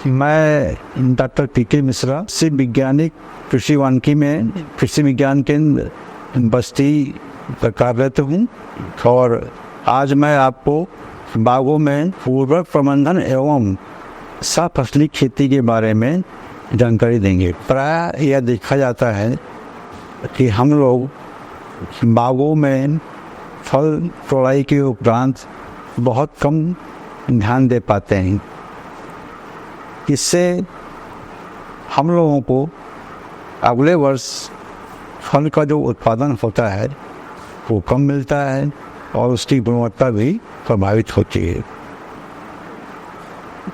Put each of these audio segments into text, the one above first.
मैं डॉक्टर पीके मिश्रा कृषि वैज्ञानिक कृषि वानिकी में कृषि विज्ञान केंद्र बस्ती पर कार्यरत हूँ और आज मैं आपको बागों में उर्वरक प्रबंधन एवं सफसली खेती के बारे में जानकारी देंगे। प्रायः यह देखा जाता है कि हम लोग बागों में फल तोड़ाई के उपरांत बहुत कम ध्यान दे पाते हैं। इससे हम लोगों को अगले वर्ष फल का जो उत्पादन होता है वो कम मिलता है और उसकी गुणवत्ता भी प्रभावित होती है।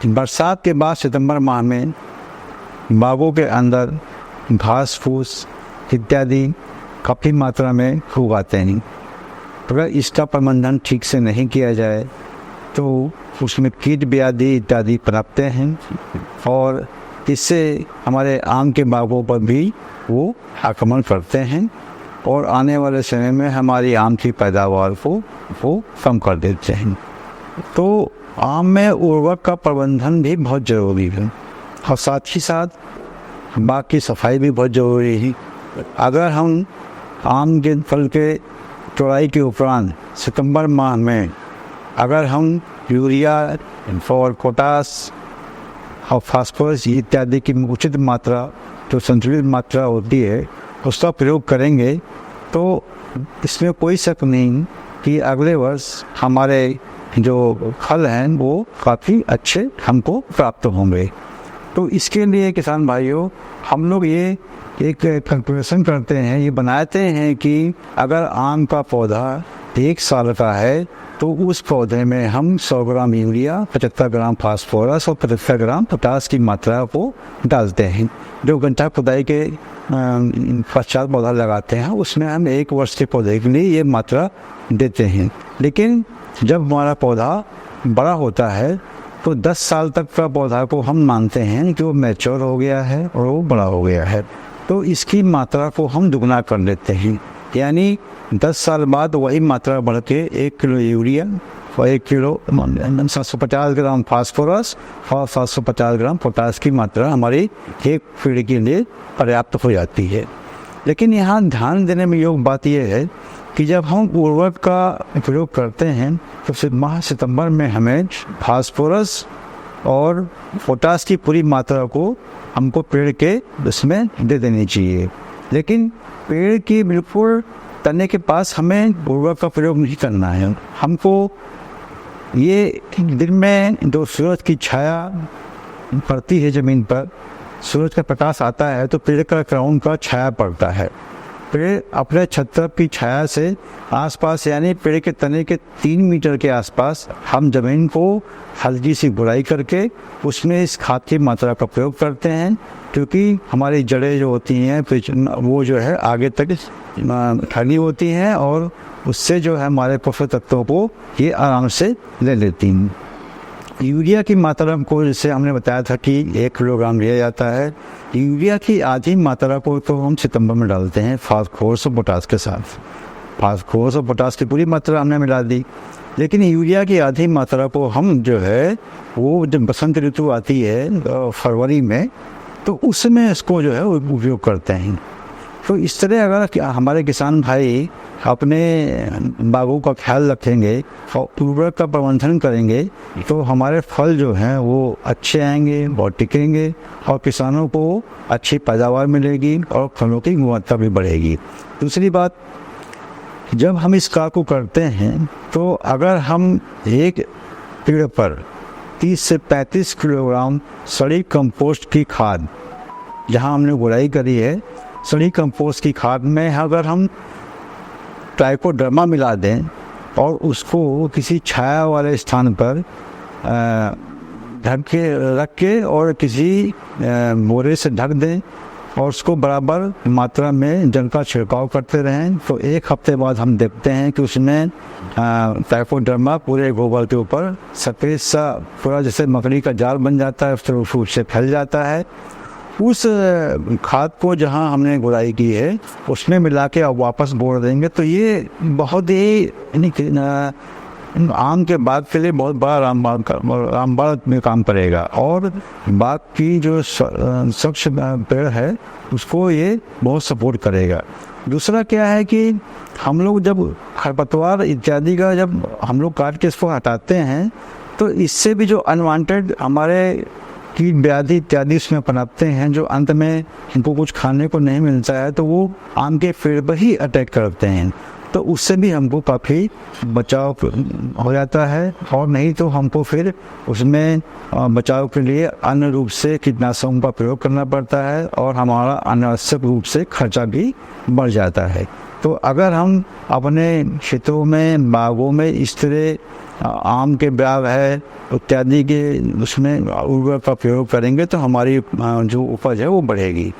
बरसात के बाद सितंबर माह में बागों के अंदर घास फूस इत्यादि काफ़ी मात्रा में उगाते हैं। अगर इसका प्रबंधन ठीक से नहीं किया जाए तो उसमें कीट व्याधि इत्यादि पनपते हैं और इससे हमारे आम के बागों पर भी वो आक्रमण करते हैं और आने वाले समय में हमारी आम की पैदावार को वो कम कर देते हैं। तो आम में उर्वरक का प्रबंधन भी बहुत ज़रूरी है और साथ ही साथ बाग की सफाई भी बहुत ज़रूरी है। अगर हम आम के फल के तोड़ाई के उपरांत सितंबर माह में अगर हम यूरिया और पोटास और फास्फोरस इत्यादि की उचित मात्रा जो संतुलित मात्रा होती है उसका प्रयोग करेंगे तो इसमें कोई शक नहीं कि अगले वर्ष हमारे जो फल हैं वो काफ़ी अच्छे हमको प्राप्त होंगे। तो इसके लिए किसान भाइयों हम लोग ये एक कैलकुलेशन करते हैं, ये बनाते हैं कि अगर आम का पौधा 1 साल का है तो उस पौधे में हम 100 ग्राम यूरिया 75 ग्राम फास्फोरस और 75 ग्राम पोटास की मात्रा को डालते हैं। जो गड्ढा खुदाई के पश्चात पौधा लगाते हैं उसमें हम 1 वर्ष के पौधे के लिए ये मात्रा देते हैं। लेकिन जब हमारा पौधा बड़ा होता है तो 10 साल तक का पौधा को हम मानते हैं कि वो मैच्योर हो गया है और वो बड़ा हो गया है, तो इसकी मात्रा को हम दुगना कर लेते हैं। यानी 10 साल बाद वही मात्रा बढ़ के 1 किलो यूरिया और 1 किलो 750 ग्राम फास्फोरस और 750 ग्राम पोटास की मात्रा हमारी एक पीढ़ी के लिए पर्याप्त हो जाती है। लेकिन यहाँ ध्यान देने में योग्य बात यह है कि जब हम उर्वरक का प्रयोग करते हैं तो माह सितंबर में हमें फास्फोरस और पोटास की पूरी मात्रा को हमको पेड़ के उसमें दे देनी चाहिए। लेकिन पेड़ की बिल्कुल तने के पास हमें उर्वरक का प्रयोग नहीं करना है। हमको ये दिन में जो सूरज की छाया पड़ती है ज़मीन पर, सूरज का प्रकाश आता है तो पेड़ का क्राउन का छाया पड़ता है। पेड़ अपने छत्र की छाया से आसपास यानी पेड़ के तने के 3 मीटर के आसपास हम ज़मीन को हल्की सी गुड़ाई करके उसमें इस खाद की मात्रा का प्रयोग करते हैं, क्योंकि हमारी जड़ें जो होती हैं वो जो है आगे तक फैली होती हैं और उससे जो है हमारे पोषक तत्वों को ये आराम से ले लेती हैं। यूरिया की मात्रा को जैसे हमने बताया था कि 1 किलोग्राम लिया जाता है। यूरिया की आधी मात्रा को तो हम सितंबर में डालते हैं फास्फोरस और पोटास के साथ। फास्फोरस और पोटास की पूरी मात्रा हमने मिला दी, लेकिन यूरिया की आधी मात्रा को हम जो है वो जब बसंत ऋतु आती है फरवरी में तो उसमें इसको जो है उपयोग करते हैं। तो इस तरह अगर हमारे किसान भाई अपने बागों का ख्याल रखेंगे और उर्वरक का प्रबंधन करेंगे तो हमारे फल जो हैं वो अच्छे आएंगे, बहुत टिकेंगे और किसानों को अच्छी पैदावार मिलेगी और फलों की गुणवत्ता भी बढ़ेगी। दूसरी बात, जब हम इस कार्य को करते हैं तो अगर हम एक पेड़ पर 30 से 35 किलोग्राम सड़ी कंपोस्ट की खाद, जहां हमने गुड़ाई करी है सड़ी कंपोस्ट की खाद में अगर हम ट्राइकोडर्मा मिला दें और उसको किसी छाया वाले स्थान पर ढक के रख के और किसी बोरे से ढक दें और उसको बराबर मात्रा में जल का छिड़काव करते रहें तो 1 हफ्ते बाद हम देखते हैं कि उसमें ट्राइकोडर्मा पूरे गोबर के ऊपर सफ़ेद सा पूरा जैसे मकड़ी का जाल बन जाता है, उससे फैल जाता है। उस खाद को जहां हमने गुड़ाई की है उसमें मिला के अब वापस बोर देंगे तो ये बहुत ही आम के बाग के लिए बहुत बड़ा रामबाग में काम करेगा, और बाग की जो स्वच्छ पेड़ है उसको ये बहुत सपोर्ट करेगा। दूसरा क्या है कि हम लोग जब खरपतवार इत्यादि का जब हम लोग काट के इसको हटाते हैं तो इससे भी जो अनवांटेड हमारे कीट व्याधि इत्यादि उसमें पनपते हैं, जो अंत में इनको कुछ खाने को नहीं मिलता है तो वो आम के पेड़ पर ही अटैक करते हैं, तो उससे भी हमको काफ़ी बचाव हो जाता है। और नहीं तो हमको फिर उसमें बचाव के लिए अन्य रूप से कीटनाशकों का प्रयोग करना पड़ता है और हमारा अनावश्यक रूप से खर्चा भी बढ़ जाता है। तो अगर हम अपने क्षेत्रों में बागों में इस तरह आम के बाग है इत्यादि के उसमें उर्वरक का प्रयोग करेंगे तो हमारी जो उपज है वो बढ़ेगी।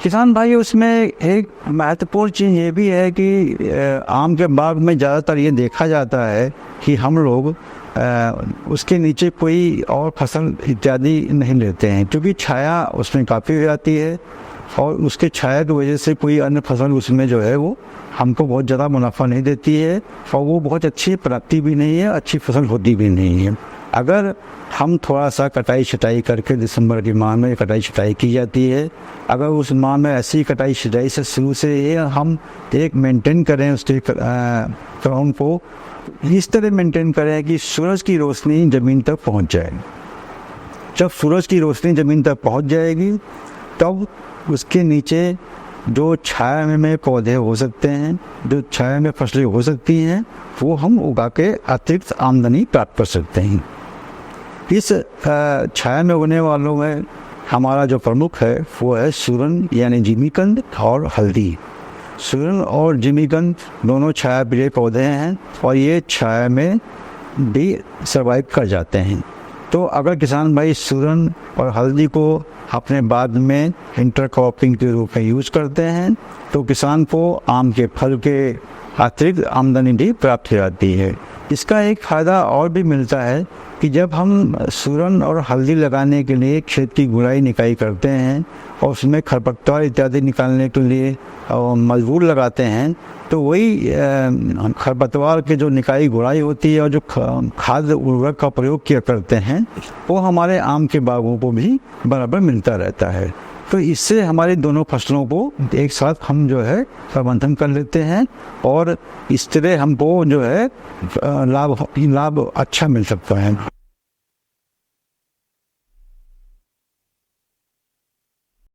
किसान भाई उसमें एक महत्वपूर्ण चीज़ ये भी है कि आम के बाग में ज़्यादातर ये देखा जाता है कि हम लोग उसके नीचे कोई और फसल इत्यादि नहीं लेते हैं, क्योंकि छाया उसमें काफ़ी हो जाती है और उसके छाया की वजह से कोई अन्य फसल उसमें जो है वो हमको बहुत ज़्यादा मुनाफा नहीं देती है और वो बहुत अच्छी प्राप्ति भी नहीं है, अच्छी फसल होती भी नहीं है। अगर हम थोड़ा सा कटाई छटाई करके दिसंबर के माह में कटाई छटाई की जाती है, अगर उस माह में ऐसी कटाई छटाई से शुरू से ये हम एक मेंटेन करें उसके क्रम को इस तरह मेंटेन करें कि सूरज की रोशनी ज़मीन तक पहुंच जाए। जब सूरज की रोशनी ज़मीन तक पहुंच जाएगी तब उसके नीचे जो छाया में पौधे हो सकते हैं, जो छाया में फसलें हो सकती हैं, वो हम उगा के अतिरिक्त आमदनी प्राप्त कर सकते हैं। इस छाया में उगने वालों में हमारा जो प्रमुख है वो है सूरन यानी जिमीकंद और हल्दी। सूरन और जिमीकंद दोनों छाया प्रिय पौधे हैं और ये छाया में भी सर्वाइव कर जाते हैं। तो अगर किसान भाई सूरन और हल्दी को अपने बाग में इंटरक्रॉपिंग के रूप में यूज़ करते हैं तो किसान को आम के फल के अतिरिक्त आमदनी भी प्राप्त हो जाती है। इसका एक फ़ायदा और भी मिलता है कि जब हम सूरन और हल्दी लगाने के लिए खेत की गुड़ाई निकाई करते हैं और उसमें खरपतवार इत्यादि निकालने के लिए मजबूर लगाते हैं तो वही खरपतवार के जो निकाई गुड़ाई होती है और जो खाद उर्वरक का प्रयोग किया करते हैं वो हमारे आम के बागों को भी बराबर मिलता रहता है। तो इससे हमारे दोनों फसलों को एक साथ हम जो है प्रबंधन कर लेते हैं और इस तरह हमको जो है लाभ अच्छा मिल सकता है।